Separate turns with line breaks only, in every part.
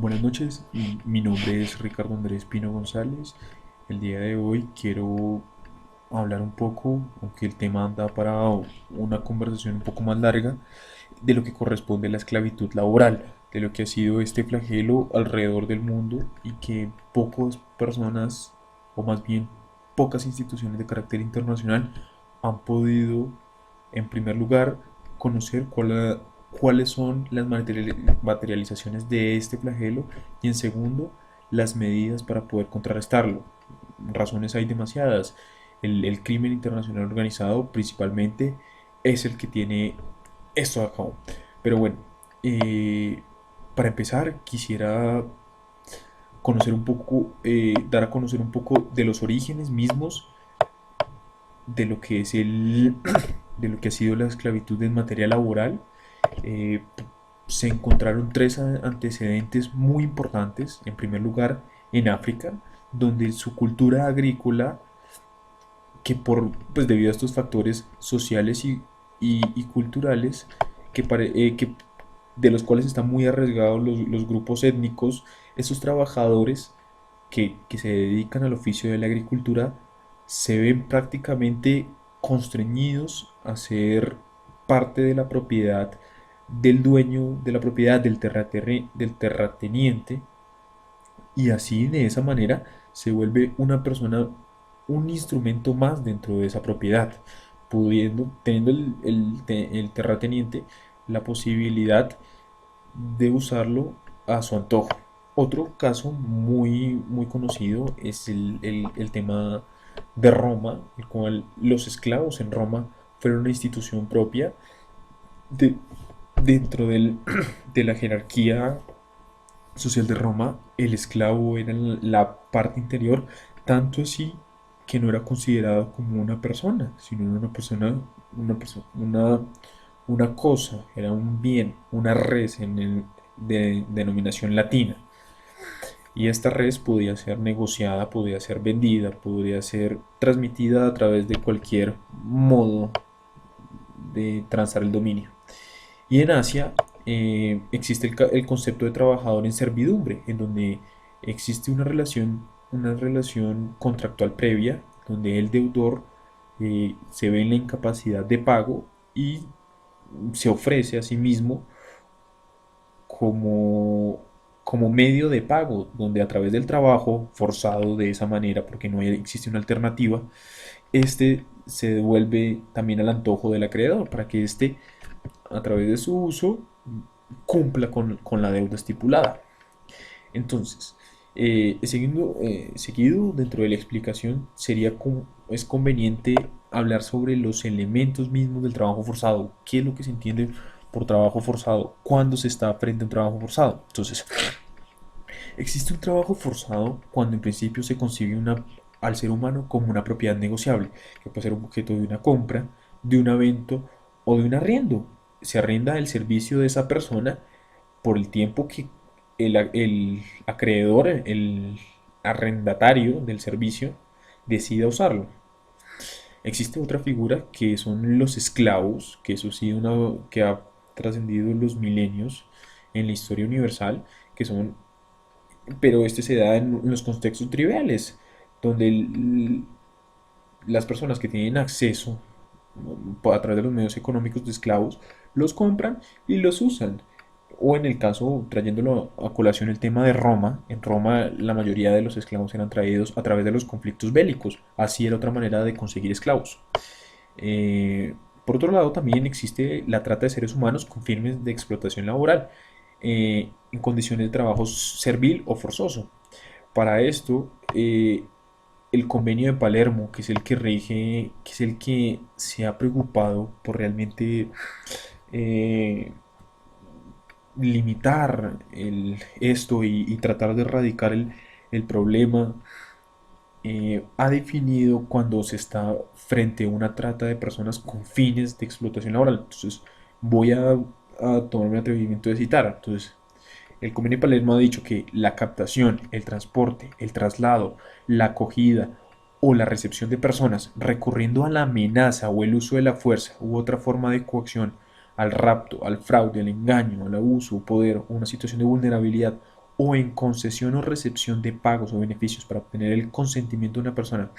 Buenas noches, mi nombre es Ricardo Andrés Pino González. El día de hoy quiero hablar un poco, aunque el tema anda para una conversación un poco más larga, de lo que corresponde a la esclavitud laboral, de lo que ha sido este flagelo alrededor del mundo y que pocas personas, o más bien pocas instituciones de carácter internacional, han podido, en primer lugar, conocer cuáles son las materializaciones de este flagelo y en segundo, las medidas para poder contrarrestarlo. Razones hay demasiadas. El crimen internacional organizado principalmente es el que tiene esto a cabo. Pero bueno, eh, para empezar quisiera conocer un poco, dar a conocer un poco de los orígenes mismos de lo que es de lo que ha sido la esclavitud en materia laboral. eh, Se encontraron tres antecedentes muy importantes. En primer lugar, en África, donde su cultura agrícola, pues debido a estos factores sociales y culturales, de los cuales están muy arriesgados los grupos étnicos, esos trabajadores que se dedican al oficio de la agricultura, se ven prácticamente constreñidos a ser parte de la propiedad del dueño de la propiedad del terrateniente, y así de esa manera se vuelve una persona un instrumento más dentro de esa propiedad, teniendo el terrateniente la posibilidad de usarlo a su antojo. Otro caso muy conocido es el tema de Roma, el cual los esclavos en Roma fueron una institución propia de, dentro de la jerarquía social de Roma. El esclavo era la parte inferior, tanto así que no era considerado como una persona, sino una persona, una cosa, era un bien, una res de denominación latina. Y esta res podía ser negociada, podía ser vendida, podía ser transmitida a través de cualquier modo de transar el dominio. Y en Asia existe el concepto de trabajador en servidumbre, en donde existe una relación contractual previa, donde el deudor se ve en la incapacidad de pago y se ofrece a sí mismo como, como medio de pago, donde a través del trabajo forzado de esa manera, porque no existe una alternativa, este se devuelve también al antojo del acreedor, para que este, a través de su uso, cumpla con la deuda estipulada. Entonces, seguido dentro de la explicación, es conveniente hablar sobre los elementos mismos del trabajo forzado. ¿Qué es lo que se entiende por trabajo forzado? ¿Cuándo se está frente a un trabajo forzado? Entonces, existe un trabajo forzado cuando en principio se concibe al ser humano como una propiedad negociable, que puede ser un objeto de una compra, de un evento o de un arriendo. Se arrienda el servicio de esa persona por el tiempo que el acreedor, el arrendatario del servicio, decida usarlo. Existe otra figura que son los esclavos, que eso sí que ha trascendido los milenios en la historia universal, que son, pero este se da en los contextos triviales, donde las personas que tienen acceso a través de los medios económicos de esclavos los compran y los usan. O en el caso, trayéndolo a colación el tema de Roma, en Roma la mayoría de los esclavos eran traídos a través de los conflictos bélicos. Así era otra manera de conseguir esclavos. Eh, por otro lado, también existe la trata de seres humanos con fines de explotación laboral, en condiciones de trabajo servil o forzoso. Para esto, el convenio de Palermo, que es el que rige, que es el que se ha preocupado por realmente eh, limitar esto y tratar de erradicar el problema, ha definido cuando se está frente a una trata de personas con fines de explotación laboral. Entonces, voy a tomarme el atrevimiento de citar. Entonces, el convenio de Palermo ha dicho que la captación, el transporte, el traslado, la acogida o la recepción de personas recurriendo a la amenaza o el uso de la fuerza u otra forma de coacción, al rapto, al fraude, al engaño, al abuso, poder o una situación de vulnerabilidad o en concesión o recepción de pagos o beneficios para obtener el consentimiento de una persona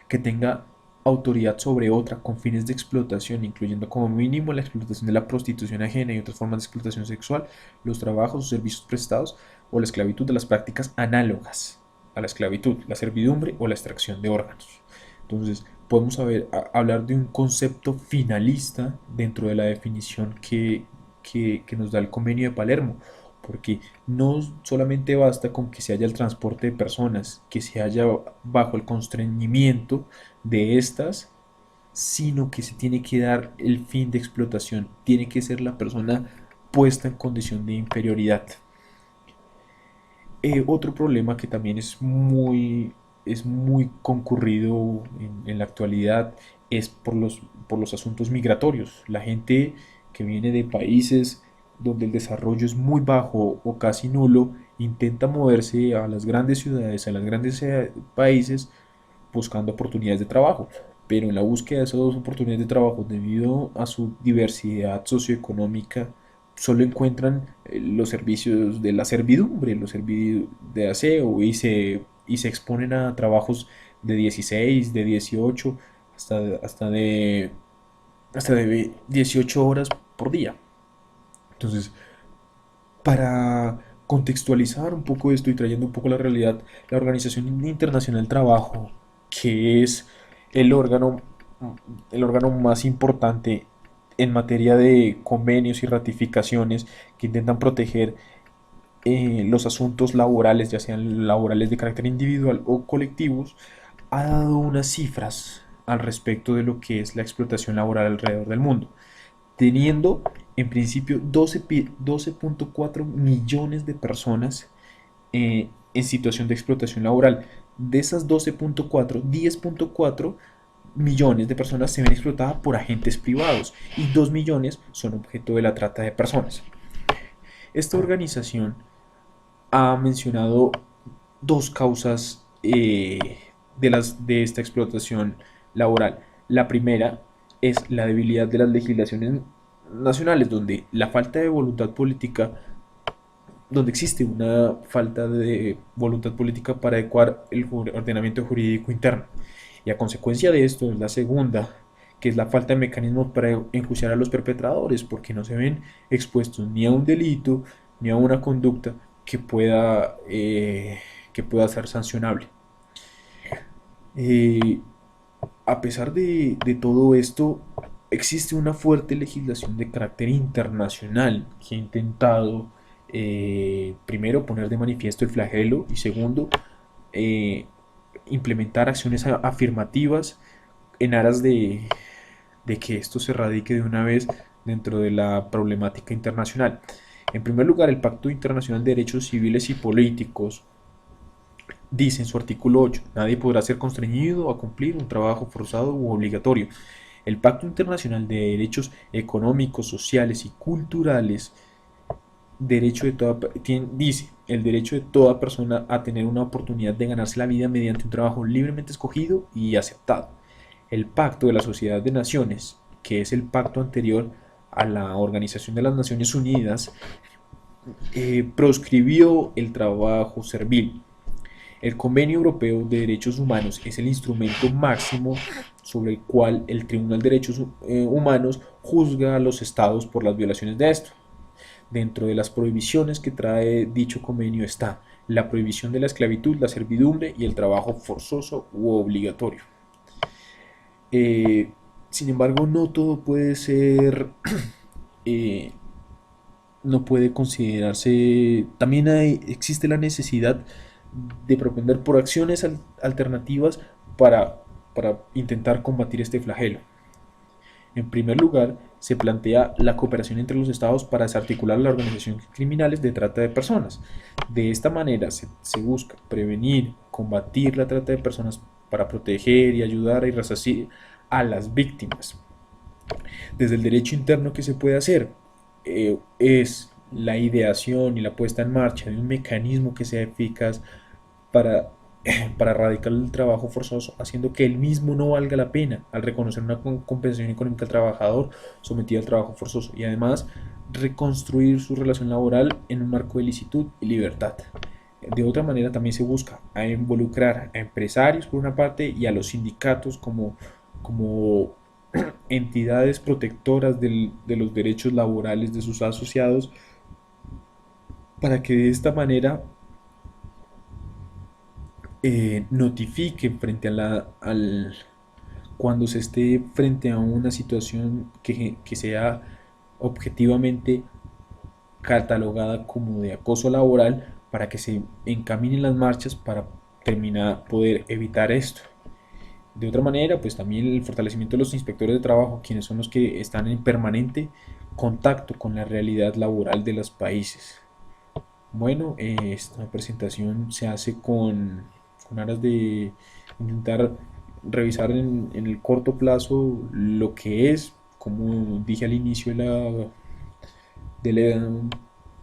que tenga autoridad sobre otra con fines de explotación, incluyendo como mínimo la explotación de la prostitución ajena y otras formas de explotación sexual, los trabajos o servicios prestados o la esclavitud de las prácticas análogas a la esclavitud, la servidumbre o la extracción de órganos. Entonces, podemos hablar de un concepto finalista dentro de la definición que nos da el Convenio de Palermo, porque no solamente basta con que se haya el transporte de personas, que se haya bajo el constreñimiento de estas, sino que se tiene que dar el fin de explotación, tiene que ser la persona puesta en condición de inferioridad. Otro problema que también es muy concurrido en la actualidad es por los asuntos migratorios. La gente que viene de países donde el desarrollo es muy bajo o casi nulo intenta moverse a las grandes ciudades, a los grandes países buscando oportunidades de trabajo. Pero en la búsqueda de esas oportunidades de trabajo, debido a su diversidad socioeconómica, solo encuentran los servicios de la servidumbre, los servicios de aseo y se exponen a trabajos de 16, de 18, hasta, hasta, de, hasta de 18 horas por día. Entonces, para contextualizar un poco esto y trayendo un poco la realidad, la Organización Internacional del Trabajo, que es el órgano, el órgano más importante en materia de convenios y ratificaciones que intentan proteger los asuntos laborales, ya sean laborales de carácter individual o colectivos, ha dado unas cifras al respecto de lo que es la explotación laboral alrededor del mundo, teniendo en principio 12.4 millones de personas en situación de explotación laboral. De esas 12.4, 10.4 millones de personas se ven explotadas por agentes privados y 2 millones son objeto de la trata de personas. Esta organización ha mencionado dos causas de esta explotación laboral. La primera es la debilidad de las legislaciones nacionales, donde la falta de voluntad política, donde existe una falta de voluntad política para adecuar el ordenamiento jurídico interno. Y a consecuencia de esto es la segunda, que es la falta de mecanismos para enjuiciar a los perpetradores, porque no se ven expuestos ni a un delito ni a una conducta que pueda ser sancionable. Eh, a pesar de todo esto, existe una fuerte legislación de carácter internacional que ha intentado, primero, poner de manifiesto el flagelo y segundo, eh, implementar acciones afirmativas en aras de que esto se radique de una vez dentro de la problemática internacional. En primer lugar, el Pacto Internacional de Derechos Civiles y Políticos dice en su artículo 8, nadie podrá ser constreñido a cumplir un trabajo forzado u obligatorio. El Pacto Internacional de Derechos Económicos, Sociales y Culturales dice el derecho de toda persona a tener una oportunidad de ganarse la vida mediante un trabajo libremente escogido y aceptado. El Pacto de la Sociedad de Naciones, que es el pacto anterior a la Organización de las Naciones Unidas, proscribió el trabajo servil. El Convenio Europeo de Derechos Humanos es el instrumento máximo sobre el cual el Tribunal de Derechos Humanos juzga a los estados por las violaciones de esto. Dentro de las prohibiciones que trae dicho convenio está la prohibición de la esclavitud, la servidumbre y el trabajo forzoso u obligatorio. Sin embargo, no todo puede ser, eh, no puede considerarse, también existe la necesidad de propender por acciones alternativas para intentar combatir este flagelo. En primer lugar, se plantea la cooperación entre los estados para desarticular la organización criminales de trata de personas. De esta manera se busca prevenir, combatir la trata de personas para proteger y ayudar y resarcir a las víctimas. Desde el derecho interno, ¿qué se puede hacer? Es la ideación y la puesta en marcha de un mecanismo que sea eficaz para para erradicar el trabajo forzoso, haciendo que el mismo no valga la pena al reconocer una compensación económica al trabajador sometido al trabajo forzoso y además reconstruir su relación laboral en un marco de licitud y libertad. De otra manera también se busca a involucrar a empresarios por una parte y a los sindicatos como entidades protectoras de los derechos laborales de sus asociados para que de esta manera notifiquen frente a cuando se esté frente a una situación que sea objetivamente catalogada como de acoso laboral para que se encaminen las marchas para poder evitar esto. De otra manera, pues también el fortalecimiento de los inspectores de trabajo, quienes son los que están en permanente contacto con la realidad laboral de los países. Bueno, esta presentación se hace con aras de intentar revisar en el corto plazo lo que es, como dije al inicio de la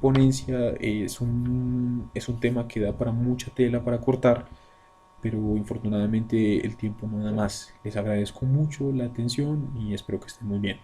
ponencia, es un tema que da para mucha tela para cortar, pero infortunadamente el tiempo no da más. Les agradezco mucho la atención y espero que estén muy bien.